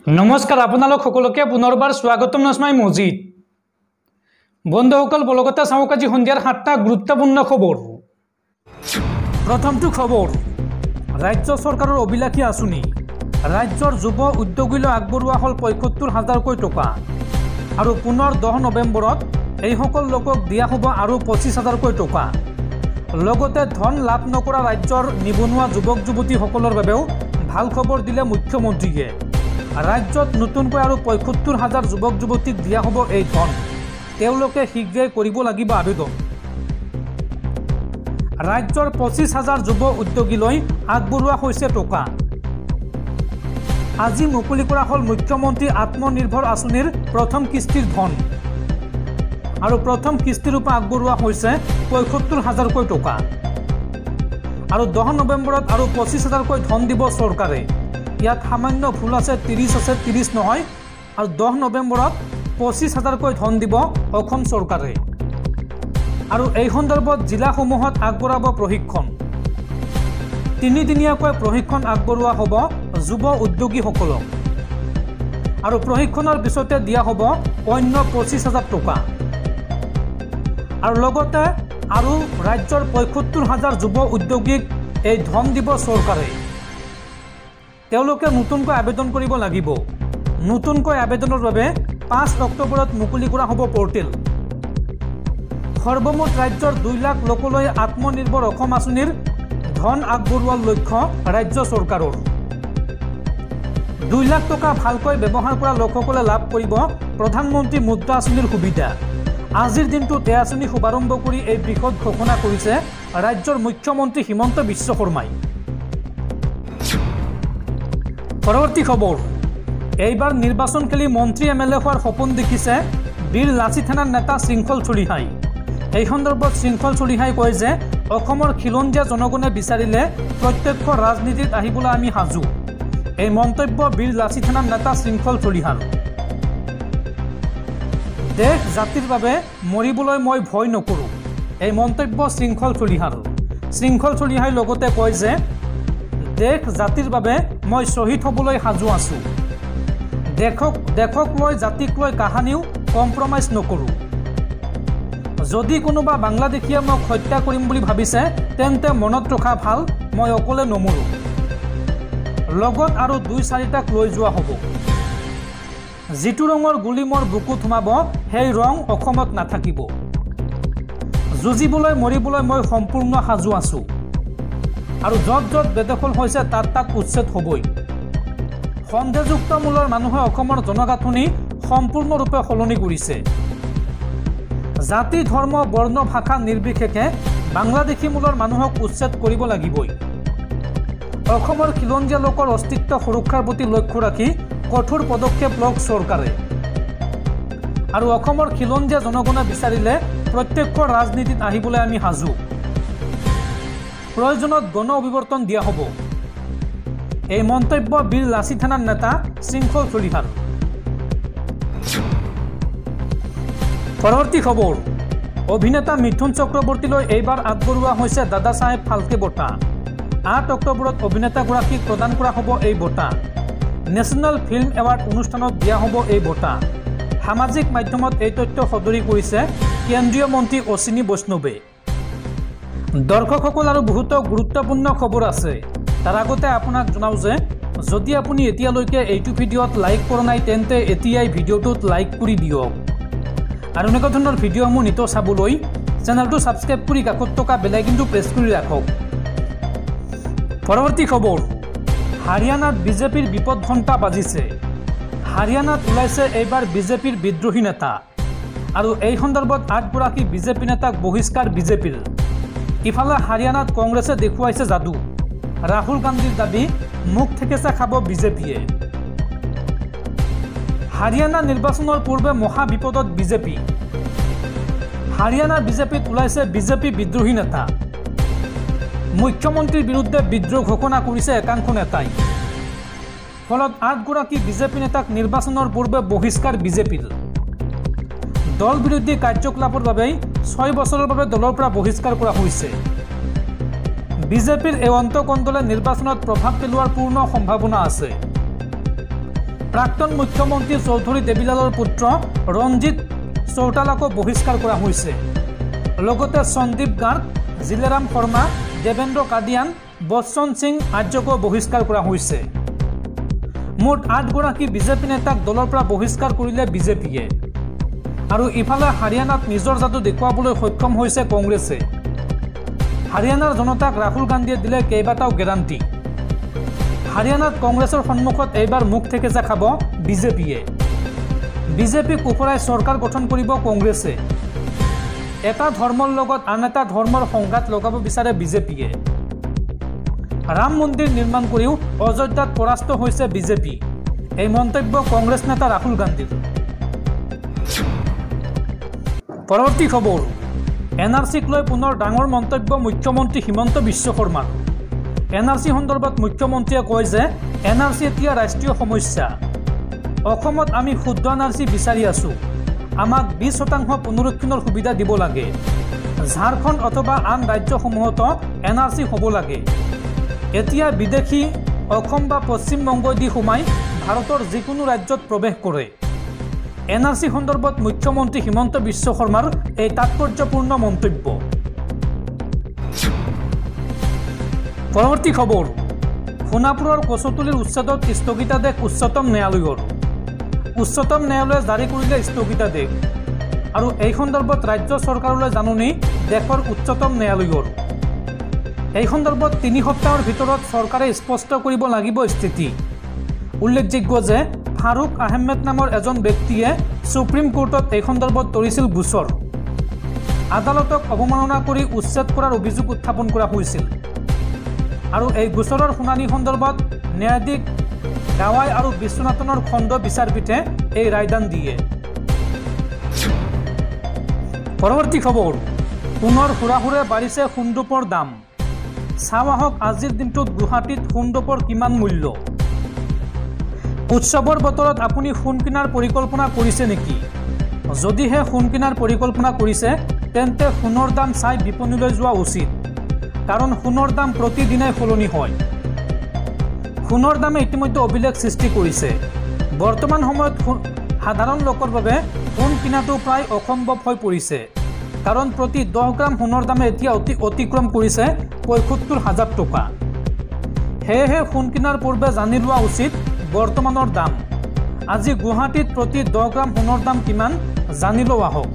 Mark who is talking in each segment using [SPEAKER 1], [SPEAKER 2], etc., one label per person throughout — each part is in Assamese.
[SPEAKER 1] নমস্কাৰ আপোনালোক সকলোকে পুনৰবাৰ স্বাগতম নস্মাই মজিদ বন্ধুসকল বলগতা চাওক আজি সন্ধিয়াৰ 7টা গুৰুত্বপূৰ্ণ খবৰ। প্ৰথমটো খবৰ, ৰাজ্য চৰকাৰৰ অভিলাষী আঁচনি ৰাজ্যৰ যুৱ উদ্যোগীলৈ আগবঢ়োৱা হ'ল ৭৫,০০০ টকা আৰু পুনৰ 10 নৱেম্বৰত এইসকল লোকক দিয়া হ'ব আৰু 25,000 টকা। লগতে ধন লাভ নকৰা ৰাজ্যৰ নিবনুৱা যুৱক যুৱতীসকলৰ বাবেও ভাল খবৰ দিলে মুখ্যমন্ত্ৰীয়ে। ৰাজ্যত নতুনকৈ আৰু ৭৫,০০০ যুৱক যুৱতীক দিয়া হ'ব এই ধন, তেওঁলোকে শীঘ্ৰেই কৰিব লাগিব আবেদন। ৰাজ্যৰ 25,000 যুৱ উদ্যোগীলৈ আগবঢ়োৱা হৈছে টকা। আজি মুকলি কৰা হ'ল মুখ্যমন্ত্ৰী আত্মনিৰ্ভৰ আঁচনিৰ প্ৰথম কিস্তিৰ ধন আৰু প্ৰথম কিস্তিৰ ৰূপে আগবঢ়োৱা হৈছে ৭৫,০০০ টকা আৰু 10 নৱেম্বৰত আৰু 25,000 ধন দিব চৰকাৰে। ইয়াত সামান্য ভুল আছে, 30 আছে, 30 নহয় আৰু 10 নৱেম্বৰত 25,000 ধন দিব অসম চৰকাৰে। আৰু এই সন্দৰ্ভত জিলাসমূহত আগবঢ়াব প্ৰশিক্ষণ। 3 দিনীয়াকৈ প্ৰশিক্ষণ আগবঢ়োৱা হ'ব যুৱ উদ্যোগীসকলক আৰু প্ৰশিক্ষণৰ পিছতে দিয়া হ'ব অন্য 25,000 টকা আৰু লগতে আৰু ৰাজ্যৰ ৭৫,000 যুৱ উদ্যোগীক এই ধন দিব চৰকাৰে। তেওঁলোকে নতুনকৈ আবেদন কৰিব লাগিব। নতুনকৈ আবেদনৰ বাবে 5 অক্টোবৰত মুকলি কৰা হ'ব পৰ্টেল। সৰ্বমুঠ ৰাজ্যৰ 2 লাখ লোকলৈ আত্মনিৰ্ভৰ অসম আঁচনিৰ ধন আগবঢ়োৱাৰ লক্ষ্য ৰাজ্য চৰকাৰৰ। 2 লাখ টকা ভালকৈ ব্যৱহাৰ কৰা লোকসকলে লাভ কৰিব প্ৰধানমন্ত্ৰী মুদ্ৰা আঁচনিৰ সুবিধা। আজিৰ দিনটোত এই আঁচনি শুভাৰম্ভ কৰি এই বৃহৎ ঘোষণা কৰিছে ৰাজ্যৰ মুখ্যমন্ত্ৰী হিমন্ত বিশ্ব শৰ্মাই। পৰৱৰ্তী খবৰ, এইবাৰ নিৰ্বাচন খেলি মন্ত্ৰী MLA হোৱাৰ সপোন দেখিছে বীৰ লাচি থানাৰ নেতা শৃংখল চলিহাই। এই সন্দৰ্ভত শৃংখল চলিহাই কয় যে অসমৰ খিলঞ্জীয়া জনগণে বিচাৰিলে প্ৰত্যক্ষ ৰাজনীতিত আহিবলৈ আমি সাজু। এই মন্তব্য বীৰ লাচি থানাৰ নেতা শৃংখল চলিহাৰ। দেশ জাতিৰ বাবে মৰিবলৈ মই ভয় নকৰোঁ, এই মন্তব্য শৃংখল চলিহাৰ। শৃংখল চলিহাই লগতে কয় যে দেশ জাতিৰ বাবে মই শ্বহীদ হ'বলৈ সাজু আছোঁ। দেশক লৈ জাতিক লৈ কাহানিও কম্প্ৰমাইজ নকৰোঁ। যদি কোনোবা বাংলাদেশীয়ে মোক হত্যা কৰিম বুলি ভাবিছে তেন্তে মনত ৰখা ভাল, মই অকলে নমৰোঁ। লগত আৰু 2-4টাক লৈ যোৱা হ'ব। যিটো ৰঙৰ গুলি মোৰ বুকুত সোমাব সেই ৰং অসমত নাথাকিব। যুঁজিবলৈ মৰিবলৈ মই সম্পূৰ্ণ সাজু আছোঁ আৰু য'ত য'ত বেদখল হৈছে তাত উচ্ছেদ হ'বই। সন্দেহযুক্ত মূলৰ মানুহে অসমৰ জনগাঁথনি সম্পূৰ্ণৰূপে সলনি কৰিছে। জাতি ধৰ্ম বৰ্ণ ভাষা নিৰ্বিশেষে বাংলাদেশী মূলৰ মানুহক উচ্ছেদ কৰিব লাগিবই। অসমৰ খিলঞ্জীয়া লোকৰ অস্তিত্ব সুৰক্ষাৰ প্ৰতি লক্ষ্য ৰাখি কঠোৰ পদক্ষেপ লওক চৰকাৰে আৰু অসমৰ খিলঞ্জীয়া জনগণে বিচাৰিলে প্ৰত্যক্ষ ৰাজনীতিত আহিবলৈ আমি সাজু। প্ৰয়োজনত গণ অভিৱৰ্তন দিয়া হ'ব। এই মন্তব্য বীৰ লাচি থানাৰ নেতা শৃংখল চলিহাৰ। পৰৱৰ্তী খবৰ, অভিনেতা মিথুন চক্ৰৱৰ্তীলৈ এইবাৰ আগবঢ়োৱা হৈছে দাদা চাহেব ফাল্কে বঁটা। 8 অক্টোবৰত অভিনেতাগৰাকীক প্ৰদান কৰা হ'ব এই বঁটা। নেশ্যনেল ফিল্ম এৱাৰ্ড অনুষ্ঠানত দিয়া হ'ব এই বঁটা। সামাজিক মাধ্যমত এই তথ্য সদৰি কৰিছে কেন্দ্ৰীয় মন্ত্ৰী অশ্বিনী বৈষ্ণৱে। দৰ্শকসকল আৰু বহুতো গুৰুত্বপূৰ্ণ খবৰ আছে। তাৰ আগতে আপোনাক জনাওঁ যে যদি আপুনি এতিয়ালৈকে এইটো ভিডিঅ'ত লাইক কৰা নাই তেন্তে এতিয়াই ভিডিঅ'টোত লাইক কৰি দিয়ক আৰু এনেকুৱা ধৰণৰ ভিডিঅ'সমূহ নিতৌ চাবলৈ চেনেলটো ছাবস্ক্ৰাইব কৰি কাষত থকা বেল আইকনটো প্ৰেছ কৰি ৰাখক। পৰৱৰ্তী খবৰ, হাৰিয়ানাত বিজেপিৰ বিপদ ঘণ্টা বাজিছে। হাৰিয়ানাত ওলাইছে এইবাৰ বিজেপিৰ বিদ্ৰোহী নেতা আৰু এই সন্দৰ্ভত 8গৰাকী বিজেপি নেতাক বহিষ্কাৰ বিজেপিৰ। ইফালে হাৰিয়ানাত কংগ্ৰেছে দেখুৱাইছে যাদু। ৰাহুল গান্ধীৰ দাবী মুখ থেকেচা খাব বিজেপিয়ে। হাৰিয়ানা নিৰ্বাচনৰ পূৰ্বে মহা বিপদত বিজেপি। হাৰিয়ানাৰ বিজেপিত ওলাইছে বিজেপি বিদ্ৰোহী নেতা। মুখ্যমন্ত্ৰীৰ বিৰুদ্ধে বিদ্ৰোহ ঘোষণা কৰিছে একাংশ নেতাই। ফলত 8গৰাকী বিজেপি নেতাক নিৰ্বাচনৰ পূৰ্বে বহিষ্কাৰ বিজেপিৰ। দল বিৰোধী কাৰ্যকলাপৰ বাবেই 6 বছৰৰ বাবে দলৰ পৰা বহিষ্কাৰ কৰা হৈছে। বিজেপিৰ এই অন্তকণ্ডলে নিৰ্বাচনত প্ৰভাৱ পেলোৱাৰ পূৰ্ণ সম্ভাৱনা আছে। প্ৰাক্তন মুখ্যমন্ত্ৰী চৌধুৰী দেৱীলালৰ পুত্ৰ ৰঞ্জিত চৌটালাকো বহিষ্কাৰ কৰা হৈছে। লগতে সন্দীপ গাৰ্গ, জিলেৰাম শৰ্মা, দেৱেন্দ্ৰ কাদিয়ান, বচ্চন সিং আৰ্যকো বহিষ্কাৰ কৰা হৈছে। মুঠ 8 গৰাকী বিজেপি নেতাক দলৰ পৰা বহিষ্কাৰ কৰিলে বিজেপিয়ে। আৰু ইফালে হাৰিয়ানাত নিজৰ যাদু দেখুৱাবলৈ সক্ষম হৈছে কংগ্ৰেছে। হাৰিয়ানাৰ জনতাক ৰাহুল গান্ধীয়ে দিলে কেইবাটাও গেৰাণ্টি। হাৰিয়ানাত কংগ্ৰেছৰ সন্মুখত এইবাৰ মুখ থেকেচা খাব বিজেপিয়ে। বিজেপিক ওফৰাই চৰকাৰ গঠন কৰিব কংগ্ৰেছে। এটা ধৰ্মৰ লগত আন এটা ধৰ্মৰ সংঘাত লগাব বিচাৰে বিজেপিয়ে। ৰাম মন্দিৰ নিৰ্মাণ কৰিও অযোধ্যাত পৰাস্ত হৈছে বিজেপি। এই মন্তব্য কংগ্ৰেছ নেতা ৰাহুল গান্ধীৰ। পৰৱৰ্তী খবৰ, NRCক লৈ পুনৰ ডাঙৰ মন্তব্য মুখ্যমন্ত্ৰী হিমন্ত বিশ্ব শৰ্মাৰ। NRC সন্দৰ্ভত মুখ্যমন্ত্ৰীয়ে কয় যে NRC এতিয়া ৰাষ্ট্ৰীয় সমস্যা। অসমত আমি শুদ্ধ NRC বিচাৰি আছো। আমাক 20% পুনৰুক্ষণৰ সুবিধা দিব লাগে। ঝাৰখণ্ড অথবা আন ৰাজ্যসমূহতো NRC হ'ব লাগে। এতিয়া বিদেশী অসম বা পশ্চিমবংগ দি সোমাই ভাৰতৰ যিকোনো ৰাজ্যত প্ৰৱেশ কৰে। NRC সন্দৰ্ভত মুখ্যমন্ত্ৰী হিমন্ত বিশ্ব শৰ্মাৰ এই তাৎপৰ্যপূৰ্ণ মন্তব্য। পৰৱৰ্তী খবৰ, সোণাপুৰৰ কচুতলিৰ উচ্ছেদত স্থগিতাদেশ উচ্চতম ন্যায়ালয়ৰ। উচ্চতম ন্যায়ালয়ে জাৰি কৰিলে স্থগিতাদেশ। আৰু এই সন্দৰ্ভত ৰাজ্য চৰকাৰলৈ জাননী দেশৰ উচ্চতম ন্যায়ালয়ৰ। এই সন্দৰ্ভত 3 সপ্তাহৰ ভিতৰত চৰকাৰে স্পষ্ট কৰিব লাগিব স্থিতি। উল্লেখযোগ্য যে ফাৰুক আহমেদ নামৰ এজন ব্যক্তিয়ে সুপ্ৰিম কোৰ্টত এই সন্দৰ্ভত তৰিছিল গোচৰ। আদালতক অৱমাননা কৰি উচ্ছেদ কৰাৰ অভিযোগ উত্থাপন কৰা হৈছিল। আৰু এই গোচৰৰ শুনানি সন্দৰ্ভত ন্যায়াধীশ গাৱাই আৰু বিশ্বনাথনৰ খণ্ড বিচাৰপীঠে এই ৰায়দান দিয়ে। পৰৱৰ্তী খবৰ, পুনৰ হুৰাহুৰে বাঢ়িছে সোণৰূপৰ দাম। চাওঁ আহক আজিৰ দিনটোত গুৱাহাটীত সোণৰূপৰ কিমান মূল্য। উৎসৱৰ বতৰত আপুনি সোণ কিনাৰ পৰিকল্পনা কৰিছে নেকি? যদিহে সোণ কিনাৰ পৰিকল্পনা কৰিছে তেন্তে সোণৰ দাম চাই বিপণীলৈ যোৱা উচিত। কাৰণ সোণৰ দাম প্ৰতিদিনাই সলনি হয়। সোণৰ দামে ইতিমধ্যে অভিলেখ সৃষ্টি কৰিছে। বৰ্তমান সময়ত সাধাৰণ লোকৰ বাবে সোণ কিনাটো প্ৰায় অসম্ভৱ হৈ পৰিছে। কাৰণ প্ৰতি 10 গ্ৰাম সোণৰ দামে এতিয়া অতিক্ৰম কৰিছে ৭৫,০০০ টকা। সেয়েহে সোণ কিনাৰ পূৰ্বে জানি লোৱা উচিত বৰ্তমানৰ দাম। আজি গুৱাহাটীত প্ৰতি 10 গ্ৰাম সোণৰ দাম কিমান জানি লওঁ আহক।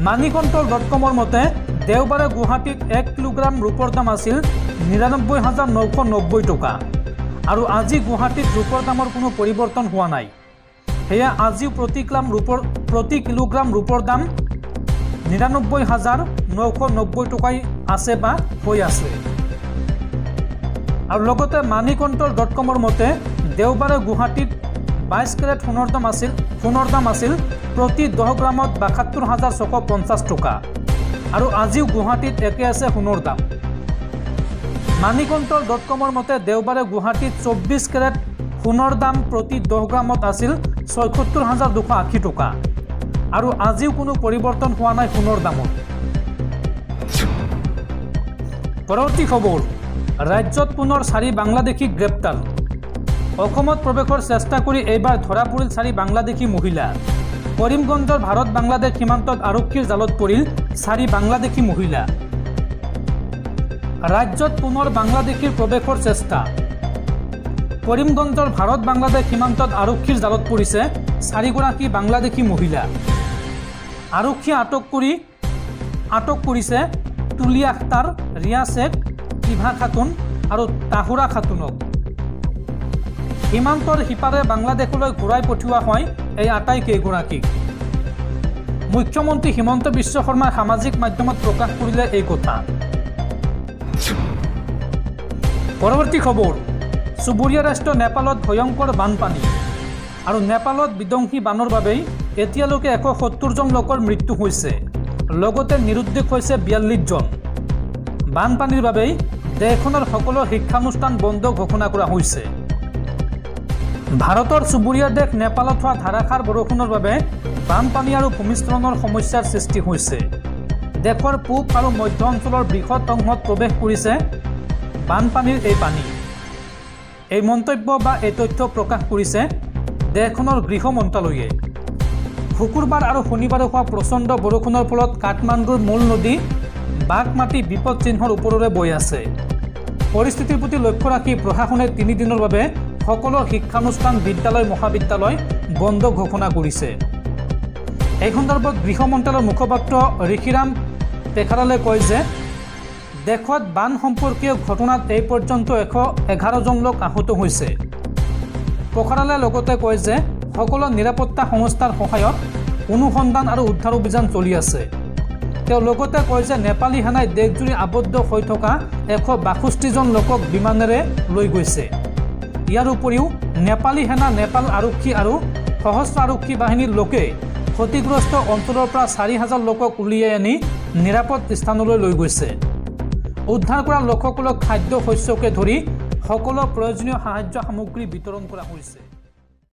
[SPEAKER 1] মানিকণ্ট্ৰল.com মতে দেওবাৰে গুৱাহাটীত 1 কিলোগ্ৰাম ৰূপৰ দাম আছিল ৯৯,৯৯০ টকা। আৰু আজি গুৱাহাটীত ৰূপৰ দামৰ কোনো পৰিৱৰ্তন হোৱা নাই। সেয়া আজিও প্ৰতি কিলোগ্ৰাম ৰূপৰ দাম ৯৯,৯৯০ টকাই আছে বা হৈ আছে। আৰু লগতে মানিকণ্ট্ৰল.com মতে দেওবাৰে গুৱাহাটীত 22 কেৰেট সোণৰ দাম আছিল প্ৰতি 10 গ্ৰামত ৭২,৬৫০ টকা। আৰু আজিও গুৱাহাটীত একে আছে সোণৰ দাম। মানিকণ্ট্ৰল.com মতে দেওবাৰে গুৱাহাটীত 24 কেৰেট সোণৰ দাম প্ৰতি 10 গ্ৰামত আছিল ৭৬,২৮০ টকা। আৰু আজিও কোনো পৰিৱৰ্তন হোৱা নাই সোণৰ দামত। পৰৱৰ্তী খবৰ, ৰাজ্যত পুনৰ 4 বাংলাদেশী গ্ৰেপ্তাৰ। অসমত প্ৰৱেশৰ চেষ্টা কৰি এইবাৰ ধৰা পৰিল 4 বাংলাদেশী মহিলা। কৰিমগঞ্জৰ ভাৰত বাংলাদেশ সীমান্তত আৰক্ষীৰ জালত পৰিল 4 বাংলাদেশী মহিলা। ৰাজ্যত পুনৰ বাংলাদেশীৰ প্ৰৱেশৰ চেষ্টা। কৰিমগঞ্জৰ ভাৰত বাংলাদেশ সীমান্তত আৰক্ষীৰ জালত পৰিছে 4 গৰাকী বাংলাদেশী মহিলা। আৰক্ষীয়ে আটক কৰিছে তুলি আখতাৰ, ৰিয়া শেখ, ইভা খাতুন আৰু তাহুৰা খাতুনক। সীমান্তৰ সিপাৰে বাংলাদেশলৈ ঘূৰাই পঠিওৱা হয় এই আটাইকেইগৰাকীক। মুখ্যমন্ত্ৰী হিমন্ত বিশ্ব শৰ্মাই সামাজিক মাধ্যমত প্ৰকাশ কৰিলে এই কথা। পৰৱৰ্তী খবৰ, চুবুৰীয়া ৰাষ্ট্ৰ নেপালত ভয়ংকৰ বানপানী। আৰু নেপালত বিধ্বংসী বানৰ বাবেই এতিয়ালৈকে ১৭০ জন লোকৰ মৃত্যু হৈছে। লগতে নিৰুদ্দেশ হৈছে ৪২ জন। বানপানীৰ বাবেই দেশখনৰ সকলো শিক্ষানুষ্ঠান বন্ধ ঘোষণা কৰা হৈছে। ভাৰতৰ চুবুৰীয়া দেশ নেপালত হোৱা ধাৰাসাৰ বৰষুণৰ বাবে বানপানী আৰু ভূমিস্খলনৰ সমস্যাৰ সৃষ্টি হৈছে। দেশৰ পূব আৰু মধ্য অঞ্চলৰ বৃহৎ অংশত প্ৰৱেশ কৰিছে বানপানীৰ এই পানী। এই মন্তব্য বা এই তথ্য প্ৰকাশ কৰিছে দেশখনৰ গৃহ মন্ত্ৰালয়ে। শুকুৰবাৰ আৰু শনিবাৰে হোৱা প্ৰচণ্ড বৰষুণৰ ফলত কাঠমাণ্ডুৰ মূল নদী বাগমাটি বিপদ চিহ্নৰ ওপৰেৰে বৈ আছে। পৰিস্থিতিৰ প্ৰতি লক্ষ্য ৰাখি প্ৰশাসনে 3 দিনৰ বাবে সকলো শিক্ষানুষ্ঠান বিদ্যালয় মহাবিদ্যালয় বন্ধ ঘোষণা কৰিছে। এই সন্দৰ্ভত গৃহ মন্ত্ৰালয়ৰ মুখপাত্ৰ ঋষিৰাম পেখাৰালে কয় যে দেশত বান সম্পৰ্কীয় ঘটনাত এই পৰ্যন্ত 111 জন লোক আহত হৈছে। পেখাৰালে লগতে কয় যে সকলো নিৰাপত্তা সংস্থাৰ সহায়ত অনুসন্ধান আৰু উদ্ধাৰ অভিযান চলি আছে। তেওঁ লগতে কয় যে নেপালী সেনাই দেশজুৰি আবদ্ধ হৈ থকা 162 জন লোকক বিমানেৰে লৈ গৈছে। ইয়াৰ উপৰিও নেপালী সেনা, নেপাল আৰক্ষী আৰু সশস্ত্ৰ আৰক্ষী বাহিনীৰ লোকে ক্ষতিগ্ৰস্ত অঞ্চলৰ পৰা 4000 লোকক উলিয়াই আনি নিৰাপদ স্থানলৈ লৈ গৈছে। উদ্ধাৰ কৰা লোকসকলক খাদ্য শস্যকে ধৰি সকলো প্ৰয়োজনীয় সাহায্য সামগ্ৰী বিতৰণ কৰা হৈছে।